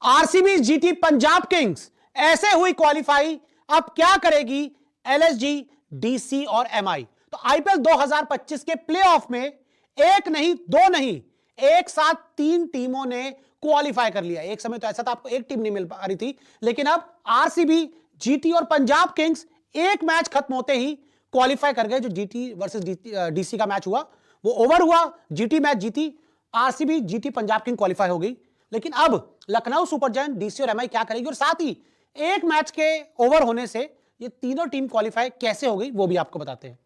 RCB जीती Punjab Kings, ऐसे हुई क्वालिफाई। अब क्या करेगी एलएसजी, डीसी और एमआई? तो आईपीएल 2025 के प्लेऑफ में एक नहीं, दो नहीं, एक साथ तीन टीमों ने क्वालिफाई कर लिया। एक समय तो ऐसा था आपको एक टीम नहीं मिल पा रही थी, लेकिन अब आरसीबी, जीटी और पंजाब किंग्स एक मैच खत्म होते ही क्वालिफाई कर गए। जो जीटी वर्सेस डीसी का मैच हुआ वो ओवर हुआ, जीटी मैच जीती, RCB, GT, Punjab king qualify हो गई। लेकिन अब लखनऊ सुपर जायंट, डीसी और एमआई क्या करेगी, और साथ ही एक मैच के ओवर होने से ये तीनों टीम क्वालिफाई कैसे हो गई वो भी आपको बताते हैं।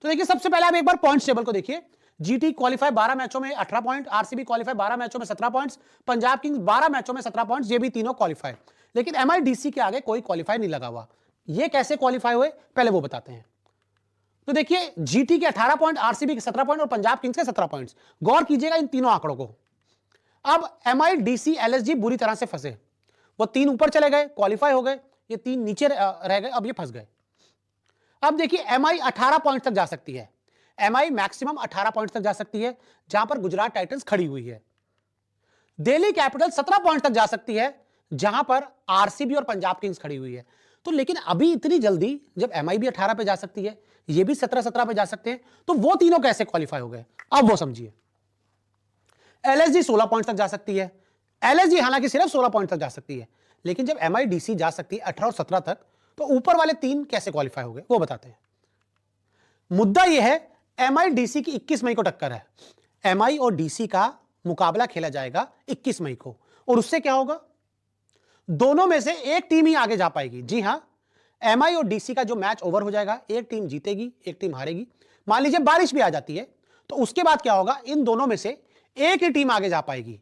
तो देखिए, सबसे पहले आप एक बार पॉइंट्स टेबल को देखिए। जीटी क्वालिफाई 12 मैचों में 18 पॉइंट, आरसीबी क्वालिफाई 12 मैचों में 17 पॉइंट्स, पंजाब किंग्स 12 मैचों में 17 पॉइंट्स, ये भी तीनों क्वालिफाई। लेकिन एमआई, डीसी के आगे कोई क्वालिफाई नहीं लगा हुआ। ये कैसे क्वालिफाई हुए पहले वो बताते हैं। तो देखिए, जीटी के 18 पॉइंट, आरसीबी के 17 पॉइंट और पंजाब किंग्स के 17 पॉइंट्स। गौर कीजिएगा इन तीनों आंकड़ों को। अब एमआई, डीसी, एलएसजी बुरी तरह से फंसे। वो तीन ऊपर चले गए, क्वालिफाई हो गए, ये तीन नीचे रह गए, अब ये फंस गए। अब देखिए, एमआई 18 पॉइंट तक जा सकती है। एमआई मैक्सिमम 18 पॉइंट तक जा सकती है, जहां पर गुजरात टाइटंस खड़ी हुई है। दिल्ली कैपिटल 17 पॉइंट तक जा सकती है, जहां पर आरसीबी और पंजाब किंग्स खड़ी हुई है। तो लेकिन अभी इतनी जल्दी जब एमआई भी 18 पे जा सकती है, ये भी 17 पे जा सकते हैं, तो वो तीनों कैसे क्वालिफाई हो गए, अब वो समझिए। एलएसजी 16 पॉइंट तक जा सकती है। एलएसजी हालांकि सिर्फ 16 पॉइंट तक जा सकती है, लेकिन जब एमआई, डीसी जा सकती है 18 और 17 तक, तो ऊपर वाले तीन कैसे क्वालिफाई हो गए वो बताते हैं। मुद्दा यह है, एमआई, डीसी की 21 मई को टक्कर है। एमआई और डीसी का मुकाबला खेला जाएगा 21 मई को, और उससे क्या होगा, दोनों में से एक टीम ही आगे जा पाएगी। जी हां, एमआई और डीसी का जो मैच ओवर हो जाएगा, एक टीम जीतेगी, एक टीम हारेगी। मान लीजिए बारिश भी आ जाती है, तो उसके बाद क्या होगा, इन दोनों में से एक ही टीम आगे जा पाएगी।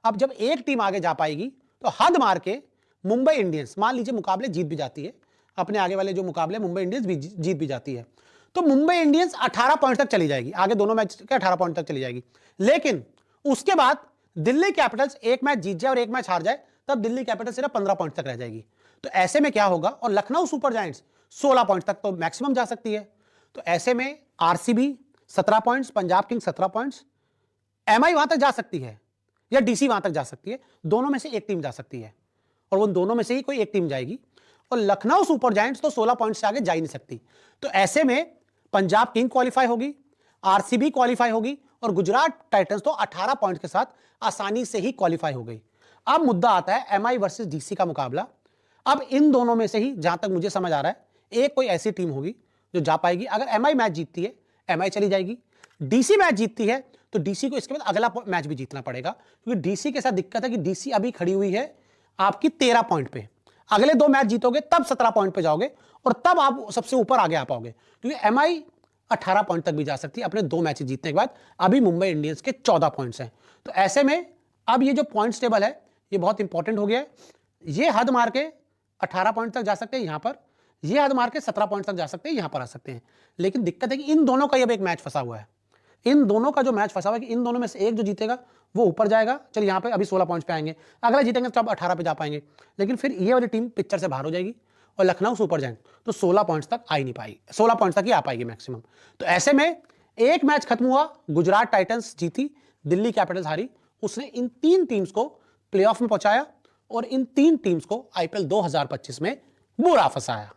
अब जब एक टीम आगे जा पाएगी, तो हद मार के मुंबई इंडियंस, मान लीजिए मुकाबले जीत भी जाती है, अपने आगे वाले जो मुकाबले मुंबई इंडियंस भी जीत भी जाती है, तो मुंबई इंडियंस 18 पॉइंट तक चली जाएगी, आगे दोनों मैच के 18 पॉइंट तक चली जाएगी। लेकिन उसके बाद दिल्ली कैपिटल्स एक मैच जीत जाए और एक मैच हार जाए, तब दिल्ली कैपिटल्स सिर्फ 15 पॉइंट तक रह जाएगी। तो ऐसे में क्या होगा, और लखनऊ सुपर जायंट्स 16 पॉइंट तक तो मैक्सिमम जा सकती है। तो ऐसे में RCB 17 points, Punjab Kings 17 points, MI वहां तक जा सकती है या डीसी वहां तक जा सकती है, दोनों में से एक टीम जा सकती है, और उन दोनों में से ही कोई एक टीम जाएगी। और लखनऊ सुपर जायंट्स तो 16 पॉइंट से आगे जा ही नहीं सकती। तो ऐसे में पंजाब किंग क्वालिफाई होगी, आरसीबी क्वालिफाई होगी, और गुजरात टाइटंस तो 18 पॉइंट के साथ आसानी से ही क्वालिफाई हो गई। अब मुद्दा आता है एमआई वर्सेस डीसी का मुकाबला। अब इन दोनों में से ही, जहां तक मुझे समझ आ रहा है, एक कोई ऐसी टीम होगी जो जा पाएगी। अगर एमआई मैच जीतती है, एमआई चली जाएगी। डीसी मैच जीतती है, तो डीसी को इसके बाद अगला मैच भी जीतना पड़ेगा, क्योंकि डीसी के साथ दिक्कत है कि डीसी अभी खड़ी हुई है आपकी 13 पॉइंट पे। अगले दो मैच जीतोगे तब 17 पॉइंट पे जाओगे, और तब आप सबसे ऊपर आगे आ पाओगे, क्योंकि एमआई 18 पॉइंट तक भी जा सकती है अपने दो मैच जीतने के बाद। अभी मुंबई इंडियंस के 14 पॉइंट्स हैं। तो ऐसे में अब ये जो पॉइंट्स टेबल है, ये बहुत इंपॉर्टेंट हो गया है। ये हद मार के 18 पॉइंट तक जा सकते हैं यहां पर, ये हद मार के 17 पॉइंट तक जा सकते हैं, यहां पर आ सकते हैं। लेकिन दिक्कत है कि इन दोनों का अब एक मैच फंसा हुआ है। इन दोनों का जो मैच फंसा हुआ है कि इन दोनों में से एक जो जीतेगा वो ऊपर जाएगा। चलिए यहां पे अभी 16 पॉइंट्स पे आएंगे, अगला जीतेंगे तो अब 18 पे जा पाएंगे, लेकिन फिर ये वाली टीम पिक्चर से बाहर हो जाएगी, और लखनऊ सुपर जायंट तो 16 पॉइंट्स तक आ ही नहीं पाएगी, 16 पॉइंट्स तक ही आ पाएगी मैक्सिमम। तो ऐसे में एक मैच खत्म हुआ, गुजरात टाइटंस जीती, दिल्ली कैपिटल्स हारी। उसने इन तीन टीम्स को प्लेऑफ में पहुंचाया, और इन तीन टीम्स को आईपीएल 2025 में बुरा फंसाया।